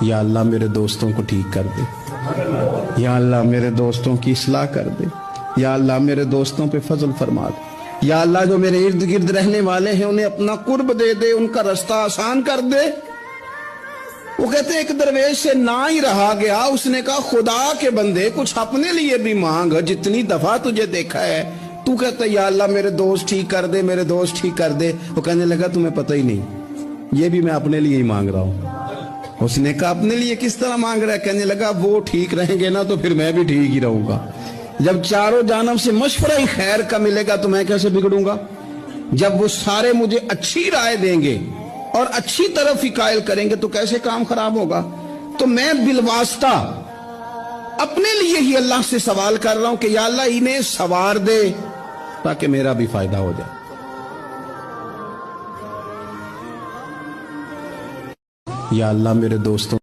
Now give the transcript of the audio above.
या अल्लाह मेरे दोस्तों को ठीक कर दे, या अल्लाह मेरे दोस्तों की इस्लाह कर दे, या अल्लाह मेरे दोस्तों पे फजल फरमा दे, या अल्लाह जो मेरे इर्द गिर्द रहने वाले हैं उन्हें अपना कुर्ब दे दे, उनका रास्ता आसान कर दे। वो कहते हैं एक दरवेश से ना ही रहा गया, उसने कहा खुदा के बंदे कुछ अपने लिए भी मांग, जितनी दफा तुझे देखा है तू कहता है या अल्लाह मेरे दोस्त ठीक कर दे, मेरे दोस्त ठीक कर दे। वो कहने लगा तुम्हें पता ही नहीं, ये भी मैं अपने लिए ही मांग रहा हूं। उसने कहा अपने लिए किस तरह मांग रहा है? कहने लगा वो ठीक रहेंगे ना तो फिर मैं भी ठीक ही रहूंगा। जब चारों जानब से मशवरा ही खैर का मिलेगा तो मैं कैसे बिगड़ूंगा? जब वो सारे मुझे अच्छी राय देंगे और अच्छी तरफ ही कायल करेंगे तो कैसे काम खराब होगा? तो मैं बिलवास्ता अपने लिए ही अल्लाह से सवाल कर रहा हूं कि या अल्लाह इन्हें सवार दे ताकि मेरा भी फायदा हो जाए। या अल्लाह मेरे दोस्तों